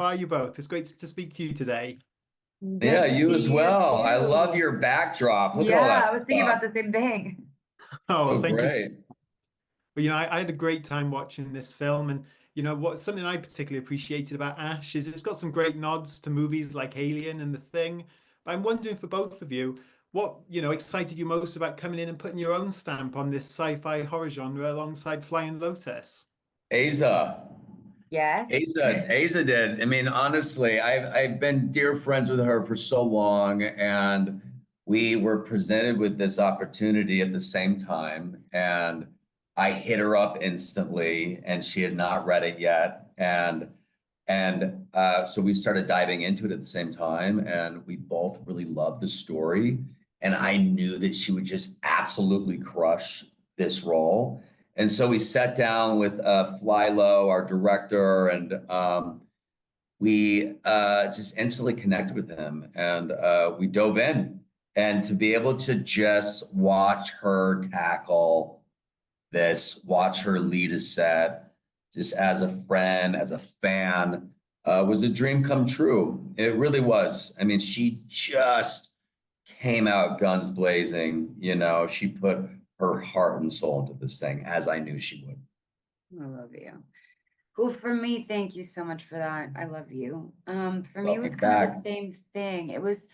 are you both? It's great to speak to you today. Yeah, Good to you as see you well. I love too. your backdrop. Look at all Yeah, that I was thinking about stuff. the same thing. Oh, So thank you. great. Well, I had a great time watching this film, and what something I particularly appreciated about Ash is it's got some great nods to movies like Alien and The Thing. But I'm wondering for both of you, what excited you most about coming in and putting your own stamp on this sci-fi horror genre alongside Flying Lotus? Asa. Yes. Asa did. I mean, honestly, I've been dear friends with her for so long, and we were presented with this opportunity at the same time. And I hit her up instantly, and she had not read it yet. And so we started diving into it at the same time, and we both really loved the story. And I knew that she would just absolutely crush this role. And so we sat down with Flylo, our director, and we just instantly connected with him, and we dove in. And to be able to just watch her tackle this, watch her lead a set, just as a friend, as a fan, was a dream come true. It really was. I mean, she just came out guns blazing. She put her heart and soul into this thing, as I knew she would. I love you. Well, for me, thank you so much for that. I love you. For me, it was Welcome kind of back. the same thing. It was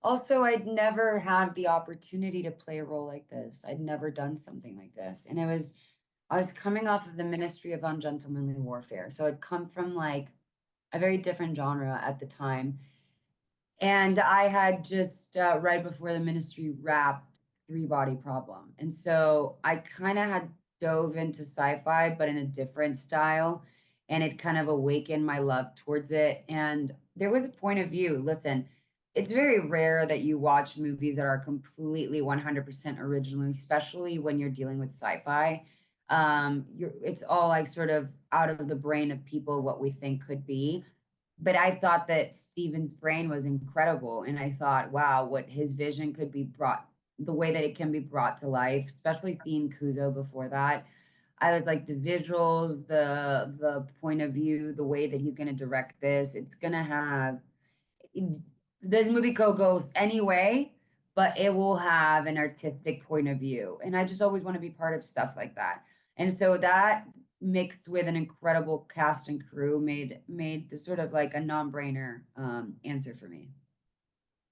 also, I'd never had the opportunity to play a role like this. I'd never done something like this. And I was coming off of the Ministry of Ungentlemanly Warfare. So I'd come from like a very different genre at the time. And I had just right before the ministry wrapped Three Body Problem. And so I kind of had dove into sci-fi, but in a different style. And it kind of awakened my love towards it. And there was a point of view. Listen, it's very rare that you watch movies that are completely 100% original, especially when you're dealing with sci-fi. It's all like sort of out of the brain of people what we think could be, but I thought that Steven's brain was incredible. And I thought, wow, what his vision could be brought, the way that it can be brought to life, especially seeing Kuzo before that. I was like the visuals, the point of view, the way that he's gonna direct this, it's gonna have this movie could go any way, but it will have an artistic point of view. And I just always want to be part of stuff like that. And so that mixed with an incredible cast and crew made the sort of like a non-brainer answer for me.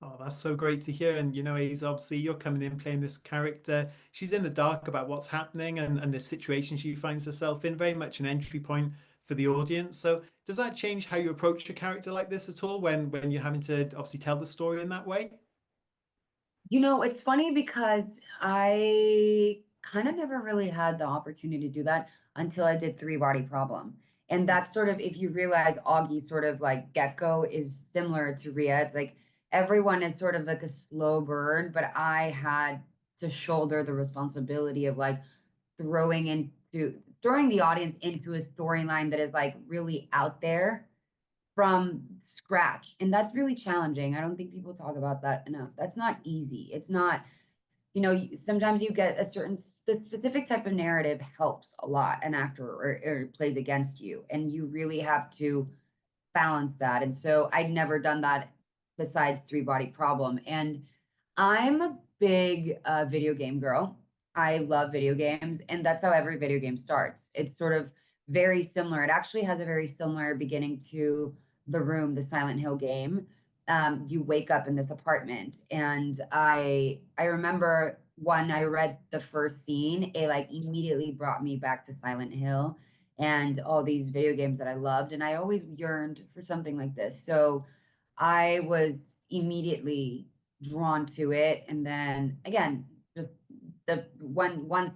Oh, that's so great to hear. And Ace, obviously you're coming in playing this character. She's in the dark about what's happening and the situation she finds herself in, very much an entry point for the audience. So does that change how you approach a character like this at all when you're having to obviously tell the story in that way? It's funny because I kind of never really had the opportunity to do that until I did Three Body Problem. And that's sort of, if you realize Augie's sort of like get-go is similar to Rhea. It's like everyone is sort of like a slow burn, but I had to shoulder the responsibility of like throwing the audience into a storyline that is like really out there from scratch. And that's really challenging. I don't think people talk about that enough. That's not easy. It's not, sometimes you get the specific type of narrative helps a lot an actor or plays against you. And you really have to balance that. And so I'd never done that besides Three Body Problem. And I'm a big video game girl. I love video games, and that's how every video game starts. It's sort of very similar. It actually has a very similar beginning to The Room, the Silent Hill game. You wake up in this apartment, and I remember when I read the first scene, it like immediately brought me back to Silent Hill and all these video games that I loved. And I always yearned for something like this. So I was immediately drawn to it. And then again, just once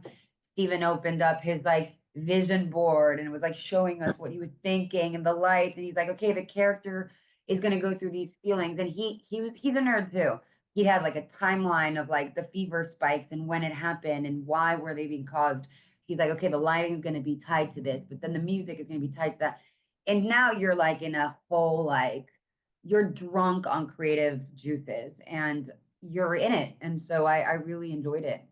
Steven opened up his like vision board and it was like showing us what he was thinking and the lights, and he's like, okay, the character is gonna go through these feelings. And he's a nerd too. He had like a timeline of like the fever spikes and when it happened and why were they being caused. He's like, okay, the lighting is going to be tied to this, but then the music is going to be tied to that. And now you're like in a whole, like, you're drunk on creative juices and you're in it. And so I really enjoyed it.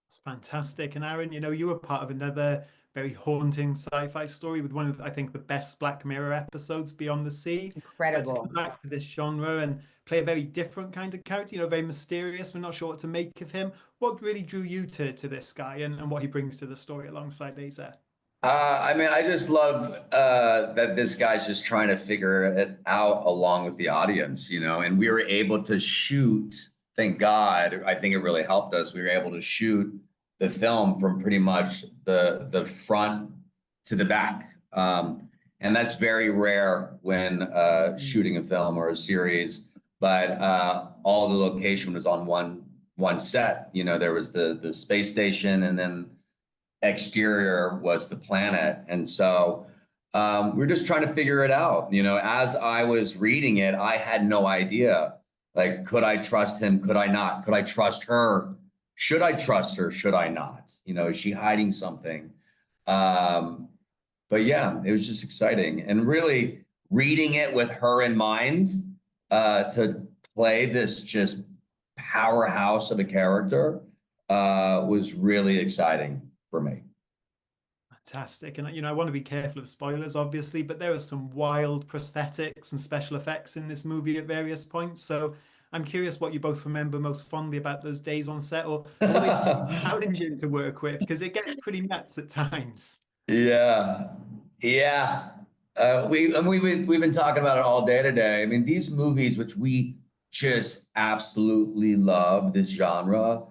It's fantastic. And Aaron, you were part of another very haunting sci-fi story with one of, I think, the best Black Mirror episodes, Beyond the Sea. But to Incredible. come back to this genre and play a very different kind of character, you know, very mysterious. We're not sure what to make of him. What really drew you to this guy and what he brings to the story alongside Eiza? I mean, I just love that this guy's just trying to figure it out along with the audience, you know, and we were able to shoot, thank God, I think it really helped us. We were able to shoot the film from pretty much the front to the back. And that's very rare when shooting a film or a series, but all the location was on one set. You know, there was the space station, and then exterior was the planet. And so we're just trying to figure it out. You know, as I was reading it, I had no idea, like, could I trust him? Could I not? Could I trust her? Should I trust her? Should I not? You know, is she hiding something? But yeah, it was just exciting. And really reading it with her in mind, to play this just powerhouse of a character, was really exciting for me. Fantastic. And, you know, I want to be careful of spoilers, obviously, but there are some wild prosthetics and special effects in this movie at various points. So I'm curious what you both remember most fondly about those days on set, or were they challenging to work with? Because it gets pretty nuts at times. Yeah, yeah. We've been talking about it all day today. I mean, these movies, which we just absolutely love, this genre,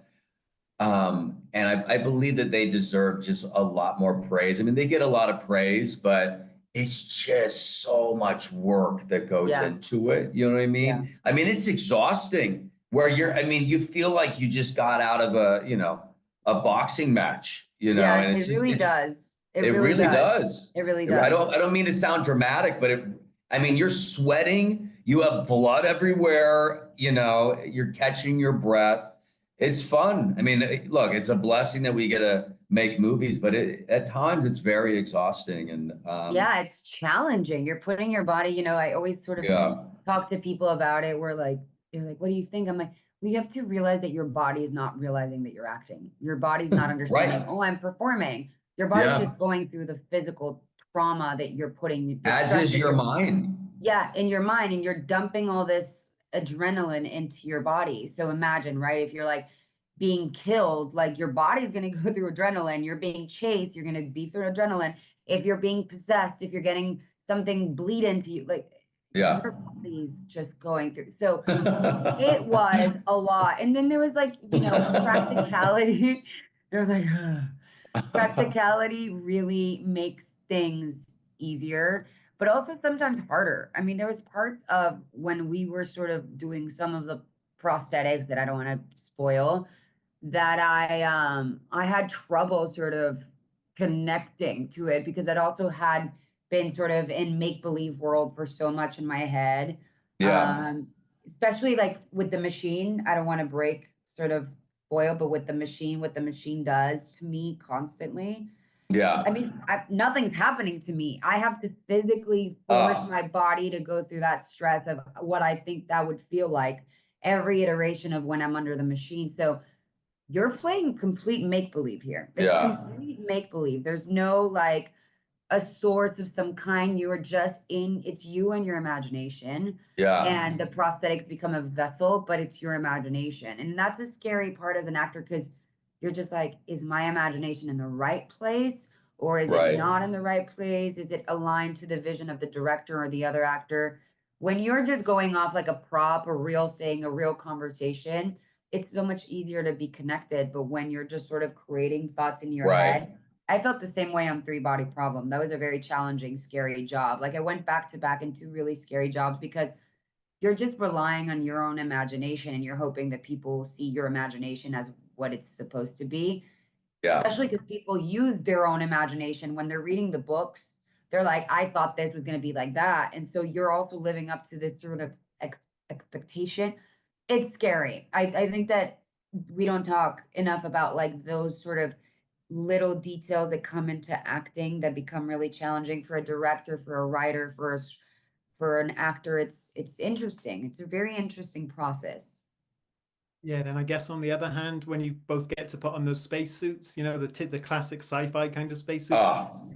and I believe that they deserve just a lot more praise. I mean, they get a lot of praise, but it's just so much work that goes into it. You know what I mean? Yeah. I mean, it's exhausting where I mean, you feel like you just got out of a boxing match, you know, Yes, and it's it really does. it really does. It really I does. don't mean to sound dramatic, but I mean, you're sweating, you have blood everywhere, you know, you're catching your breath. It's fun. I mean, look, it's a blessing that we get to make movies, but at times it's very exhausting. And Yeah, it's challenging. You're putting your body, you know, I always sort of yeah, talk to people about it. We're like, they're like, what do you think? I'm like, we have to realize that your body is not realizing that you're acting. Your body's not understanding, right. oh, I'm performing. Your body's Yeah. just going through the physical trauma that you're putting, the As stress is that your you're, mind. yeah, in your mind, and you're dumping all this adrenaline into your body. So imagine, right? If you're like being killed, like your body's going to go through adrenaline. You're being chased, you're going to be through adrenaline. If you're being possessed, if you're getting something bleed into you, like Yeah. your body's just going through. So it was a lot. And then there was like, you know, practicality. There was like, practicality really makes things easier, but also sometimes harder. I mean, there was parts of when we were sort of doing some of the prosthetics that I don't want to spoil, that I had trouble sort of connecting to it because it also had been sort of in make-believe world for so much in my head. Yeah. Especially like with the machine. I don't want to break sort of spoil, but with the machine, what the machine does to me constantly. Yeah. I mean, nothing's happening to me. I have to physically force my body to go through that stress of what I think that would feel like every iteration of when I'm under the machine. So you're playing complete make-believe here. It's complete make-believe. There's no like a source of some kind. You are just it's you and your imagination. Yeah. And the prosthetics become a vessel, but it's your imagination. And that's a scary part as an actor because you're just like, is my imagination in the right place? Or is it not in the right place? Is it aligned to the vision of the director or the other actor? When you're just going off like a prop, a real thing, a real conversation, it's so much easier to be connected. But when you're just sort of creating thoughts in your head, I felt the same way on Three Body Problem. That was a very challenging, scary job. Like I went back to back in two really scary jobs because you're just relying on your own imagination and you're hoping that people see your imagination as what it's supposed to be. Yeah. Especially because people use their own imagination when they're reading the books. They're like, I thought this was going to be like that. And so you're also living up to this sort of expectation. It's scary. I think that we don't talk enough about like those sort of little details that come into acting that become really challenging for a director, for a writer, for an actor. It's interesting. It's a very interesting process. Yeah, then I guess on the other hand, when you both get to put on those spacesuits, you know, the classic sci-fi kind of spacesuits,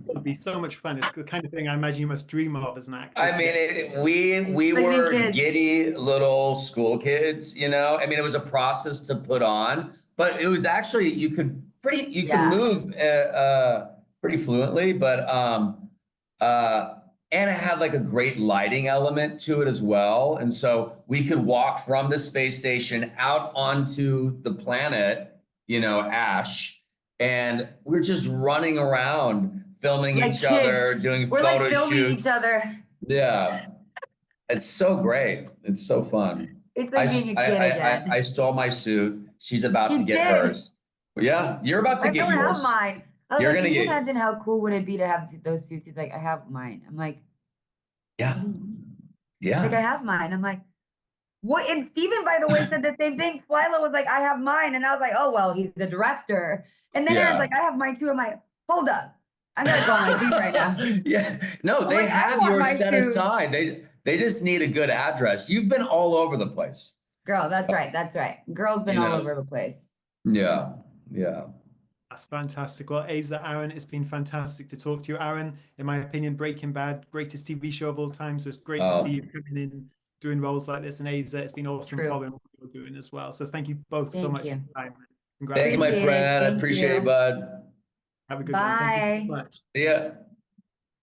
it would be so much fun. It's the kind of thing I imagine you must dream of as an actor. I mean, we Like were kids. giddy little school kids, you know. I mean, it was a process to put on, but it was actually you could move pretty fluently, but and it had like a great lighting element to it as well. And so we could walk from the space station out onto the planet, you know, Ash, and we're just running around filming Like each kids. other, doing We're photo like filming shoots. each other. Yeah. It's so great. It's so fun. It's like being a kid again. I stole my suit. She's about to You get did. hers. Yeah, you're about to I get don't have yours. mine. I was You're like, gonna can you get- imagine how cool would it be to have those suits? He's like, I have mine. I'm like, Yeah. like I Yeah. have mine. I'm like, what? And Steven, by the way, said the same thing. Slyla was like, I have mine. And I was like, oh, well, he's the director. And then Aaron's Yeah. like, I have mine too. I'm like, hold up. I gotta go on my seat right now. Yeah. No, I'm they like, I have want yours my set suit. aside. They just need a good address. You've been all over the place. Girl, that's right. That's right. Girl's been You all know. over the place. Yeah. Yeah. That's fantastic. Well, Eiza, Aaron, it's been fantastic to talk to you. Aaron, in my opinion, Breaking Bad, greatest TV show of all time. So it's great to see you coming in, doing roles like this. And Eiza, it's been awesome True. following what you're doing as well. So thank you both so Thank much you. for your time. Thank you, my Appreciate it. friend. I Thank appreciate you. it, bud. Have a good one. Thank you so Bye. much. See ya.